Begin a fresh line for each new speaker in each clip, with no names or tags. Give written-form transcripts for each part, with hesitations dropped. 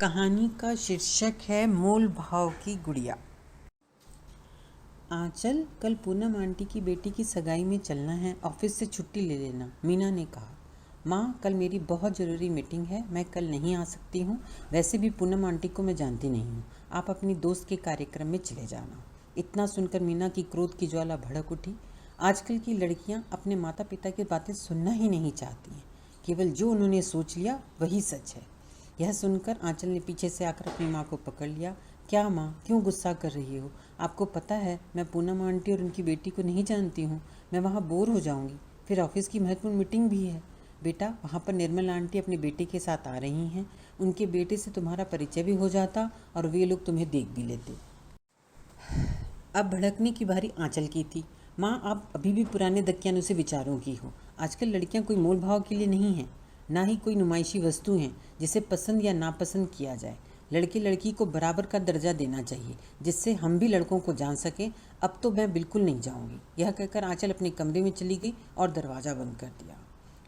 कहानी का शीर्षक है मोल भाव की गुड़िया। आंचल, कल पूनम आंटी की बेटी की सगाई में चलना है, ऑफिस से छुट्टी ले लेना, मीना ने कहा। माँ, कल मेरी बहुत ज़रूरी मीटिंग है, मैं कल नहीं आ सकती हूँ। वैसे भी पूनम आंटी को मैं जानती नहीं हूँ, आप अपनी दोस्त के कार्यक्रम में चले जाना। इतना सुनकर मीना की क्रोध की ज्वाला भड़क उठी। आजकल की लड़कियाँ अपने माता पिता की बातें सुनना ही नहीं चाहती हैं, केवल जो उन्होंने सोच लिया वही सच है। यह सुनकर आंचल ने पीछे से आकर अपनी माँ को पकड़ लिया। क्या माँ, क्यों गुस्सा कर रही हो? आपको पता है मैं पूनम आंटी और उनकी बेटी को नहीं जानती हूँ, मैं वहाँ बोर हो जाऊँगी, फिर ऑफिस की महत्वपूर्ण मीटिंग भी है। बेटा, वहाँ पर निर्मल आंटी अपने बेटे के साथ आ रही हैं, उनके बेटे से तुम्हारा परिचय भी हो जाता और वे लोग तुम्हें देख भी लेते। अब भड़कने की बारी आंचल की थी। माँ, आप अभी भी पुराने दकियानुसी विचारों की हो। आजकल लड़कियाँ कोई मोल भाव के लिए नहीं हैं, ना ही कोई नुमाइशी वस्तु हैं जिसे पसंद या नापसंद किया जाए। लड़के लड़की को बराबर का दर्जा देना चाहिए, जिससे हम भी लड़कों को जान सकें। अब तो मैं बिल्कुल नहीं जाऊंगी। यह कहकर आंचल अपने कमरे में चली गई और दरवाज़ा बंद कर दिया।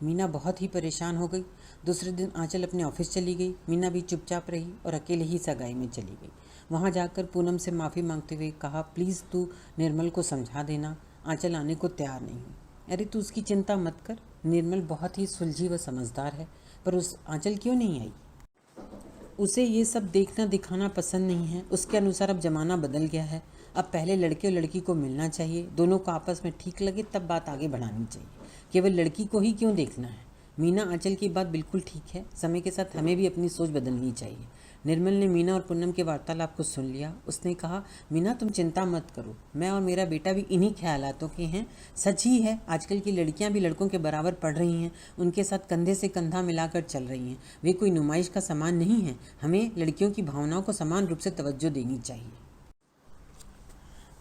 मीना बहुत ही परेशान हो गई। दूसरे दिन आंचल अपने ऑफिस चली गई। मीना भी चुपचाप रही और अकेले ही सगाई में चली गई। वहाँ जाकर पूनम से माफ़ी मांगते हुए कहा, प्लीज़ तू निर्मल को समझा देना, आंचल आने को तैयार नहीं हुई। अरे तू उसकी चिंता मत कर, निर्मल बहुत ही सुलझी व समझदार है। पर उस आंचल क्यों नहीं आई? उसे ये सब देखना दिखाना पसंद नहीं है। उसके अनुसार अब ज़माना बदल गया है। अब पहले लड़के और लड़की को मिलना चाहिए, दोनों को आपस में ठीक लगे तब बात आगे बढ़ानी चाहिए। केवल लड़की को ही क्यों देखना है? मीना आंचल की बात बिल्कुल ठीक है, समय के साथ हमें भी अपनी सोच बदलनी चाहिए। निर्मल ने मीना और पूनम के वार्तालाप को सुन लिया। उसने कहा, मीना तुम चिंता मत करो, मैं और मेरा बेटा भी इन्हीं ख्यालातों के हैं। सच ही है, आजकल की लड़कियां भी लड़कों के बराबर पढ़ रही हैं, उनके साथ कंधे से कंधा मिलाकर चल रही हैं। वे कोई नुमाइश का सामान नहीं है। हमें लड़कियों की भावनाओं को समान रूप से तवज्जो देनी चाहिए।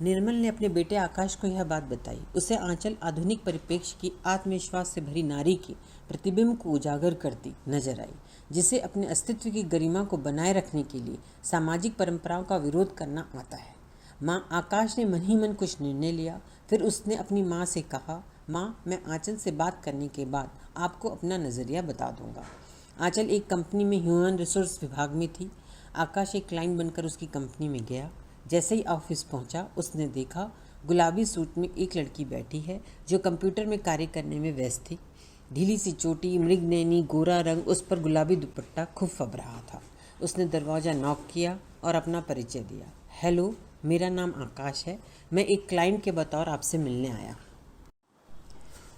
निर्मल ने अपने बेटे आकाश को यह बात बताई। उसे आंचल आधुनिक परिप्रेक्ष्य की आत्मविश्वास से भरी नारी के प्रतिबिंब को उजागर करती नजर आई, जिसे अपने अस्तित्व की गरिमा को बनाए रखने के लिए सामाजिक परंपराओं का विरोध करना आता है। माँ, आकाश ने मन ही मन कुछ निर्णय लिया। फिर उसने अपनी माँ से कहा, माँ, मैं आंचल से बात करने के बाद आपको अपना नज़रिया बता दूंगा। आंचल एक कंपनी में ह्यूमन रिसोर्स विभाग में थी। आकाश एक क्लाइंट बनकर उसकी कंपनी में गया। जैसे ही ऑफिस पहुंचा, उसने देखा गुलाबी सूट में एक लड़की बैठी है जो कंप्यूटर में कार्य करने में व्यस्त थी। ढीली सी चोटी, मृगनयनी, गोरा रंग, उस पर गुलाबी दुपट्टा खूब फब रहा था। उसने दरवाज़ा नॉक किया और अपना परिचय दिया। हेलो, मेरा नाम आकाश है, मैं एक क्लाइंट के बतौर आपसे मिलने आया।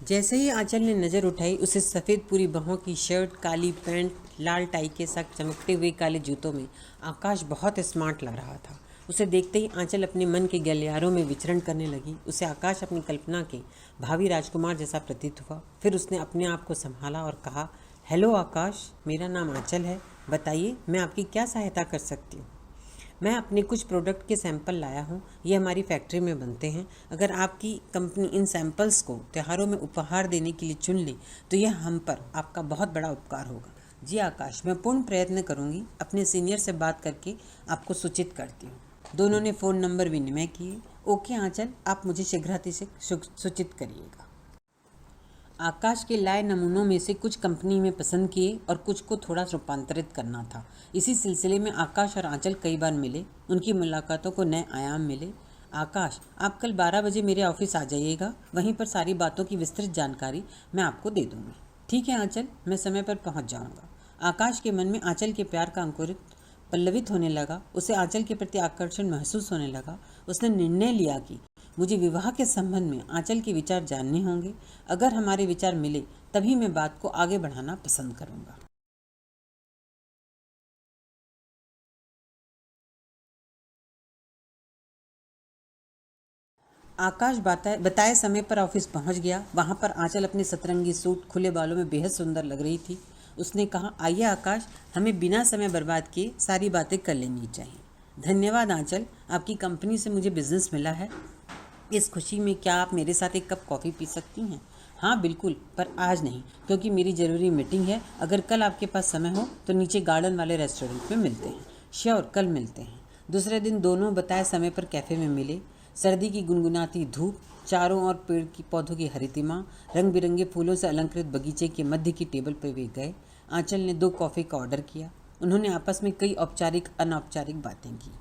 जैसे ही आंचल ने नज़र उठाई, उसे सफ़ेद पूरी बाहों की शर्ट, काली पैंट, लाल टाई के साथ चमकते हुए काले जूतों में आकाश बहुत स्मार्ट लग रहा था। उसे देखते ही आंचल अपने मन के गलियारों में विचरण करने लगी। उसे आकाश अपनी कल्पना के भावी राजकुमार जैसा प्रतीत हुआ। फिर उसने अपने आप को संभाला और कहा, हेलो आकाश, मेरा नाम आंचल है, बताइए मैं आपकी क्या सहायता कर सकती हूँ? मैं अपने कुछ प्रोडक्ट के सैंपल लाया हूँ, ये हमारी फैक्ट्री में बनते हैं। अगर आपकी कंपनी इन सैंपल्स को त्योहारों में उपहार देने के लिए चुन ले तो यह हम पर आपका बहुत बड़ा उपकार होगा। जी आकाश, मैं पूर्ण प्रयत्न करूँगी, अपने सीनियर से बात करके आपको सूचित करती हूँ। दोनों ने फ़ोन नंबर विनिमय किए। ओके आंचल, आप मुझे शीघ्रता से सूचित करिएगा। आकाश के लाए नमूनों में से कुछ कंपनी में पसंद किए और कुछ को थोड़ा रूपांतरित करना था। इसी सिलसिले में आकाश और आंचल कई बार मिले। उनकी मुलाकातों को नए आयाम मिले। आकाश, आप कल 12 बजे मेरे ऑफिस आ जाइएगा, वहीं पर सारी बातों की विस्तृत जानकारी मैं आपको दे दूँगी। ठीक है आंचल, मैं समय पर पहुँच जाऊँगा। आकाश के मन में आंचल के प्यार का अंकुरित पल्लवित होने लगा। उसे आंचल के प्रति आकर्षण महसूस होने लगा। उसने निर्णय लिया कि मुझे विवाह के संबंध में आंचल के विचार जानने होंगे। अगर हमारे विचार मिले तभी मैं बात को आगे बढ़ाना पसंद करूंगा। आकाश बताए समय पर ऑफिस पहुंच गया। वहां पर आंचल अपने सतरंगी सूट, खुले बालों में बेहद सुंदर लग रही थी। उसने कहा, आइए आकाश, हमें बिना समय बर्बाद किए सारी बातें कर लेनी चाहिए। धन्यवाद आंचल, आपकी कंपनी से मुझे बिजनेस मिला है। इस खुशी में क्या आप मेरे साथ एक कप कॉफ़ी पी सकती हैं? हाँ बिल्कुल, पर आज नहीं, क्योंकि मेरी ज़रूरी मीटिंग है। अगर कल आपके पास समय हो तो नीचे गार्डन वाले रेस्टोरेंट में मिलते हैं। श्योर, कल मिलते हैं। दूसरे दिन दोनों बताए समय पर कैफ़े में मिले। सर्दी की गुनगुनाती धूप, चारों ओर पेड़ की पौधों की हरितिमा, रंग बिरंगे फूलों से अलंकृत बगीचे के मध्य की टेबल पर वे गए। आंचल ने 2 कॉफ़ी का ऑर्डर किया। उन्होंने आपस में कई औपचारिक अनौपचारिक बातें की।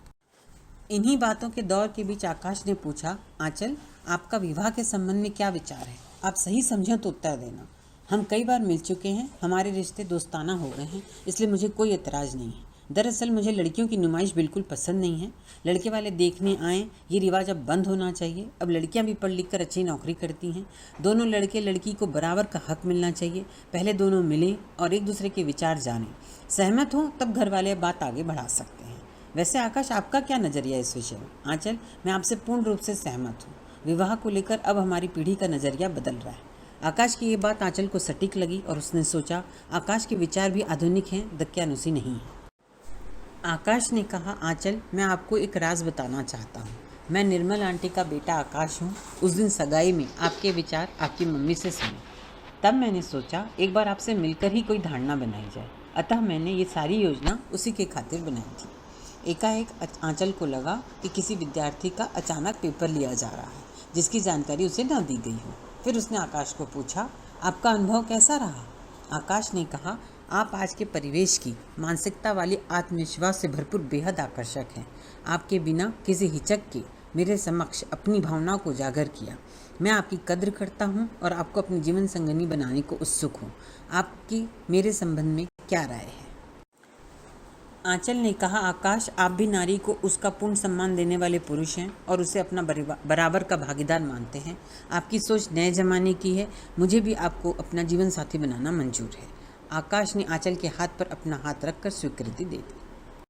इन्हीं बातों के दौर के बीच आकाश ने पूछा, आंचल, आपका विवाह के संबंध में क्या विचार है? आप सही समझो तो उत्तर देना। हम कई बार मिल चुके हैं, हमारे रिश्ते दोस्ताना हो गए हैं, इसलिए मुझे कोई एतराज़ नहीं है। दरअसल मुझे लड़कियों की नुमाइश बिल्कुल पसंद नहीं है। लड़के वाले देखने आएँ, ये रिवाज अब बंद होना चाहिए। अब लड़कियां भी पढ़ लिख कर अच्छी नौकरी करती हैं। दोनों लड़के लड़की को बराबर का हक मिलना चाहिए। पहले दोनों मिलें और एक दूसरे के विचार जानें। सहमत हों तब घर वाले बात आगे बढ़ा सकते हैं। वैसे आकाश, आपका क्या नज़रिया है इस विषय में? आंचल, मैं आपसे पूर्ण रूप से सहमत हूँ। विवाह को लेकर अब हमारी पीढ़ी का नज़रिया बदल रहा है। आकाश की ये बात आंचल को सटीक लगी और उसने सोचा, आकाश के विचार भी आधुनिक हैं, दक्यानुसी नहीं है। आकाश ने कहा, आंचल, मैं आपको एक राज बताना चाहता हूँ। मैं निर्मल आंटी का बेटा आकाश हूँ। उस दिन सगाई में आपके विचार आपकी मम्मी से सुने। तब मैंने सोचा एक बार आपसे मिलकर ही कोई धारणा बनाई जाए। अतः मैंने ये सारी योजना उसी के खातिर बनाई थी। एकाएक आंचल को लगा कि किसी विद्यार्थी का अचानक पेपर लिया जा रहा है, जिसकी जानकारी उसे न दी गई हो। फिर उसने आकाश को पूछा, आपका अनुभव कैसा रहा? आकाश ने कहा, आप आज के परिवेश की मानसिकता वाली आत्मविश्वास से भरपूर बेहद आकर्षक हैं। आपके बिना किसी हिचक के मेरे समक्ष अपनी भावनाओं को उजागर किया। मैं आपकी कद्र करता हूँ और आपको अपनी जीवन संगनी बनाने को उत्सुक हूँ। आपकी मेरे संबंध में क्या राय है? आंचल ने कहा, आकाश, आप भी नारी को उसका पूर्ण सम्मान देने वाले पुरुष हैं और उसे अपना बराबर का भागीदार मानते हैं। आपकी सोच नए जमाने की है। मुझे भी आपको अपना जीवन साथी बनाना मंजूर है। आकाश ने आंचल के हाथ पर अपना हाथ रखकर स्वीकृति दे दी।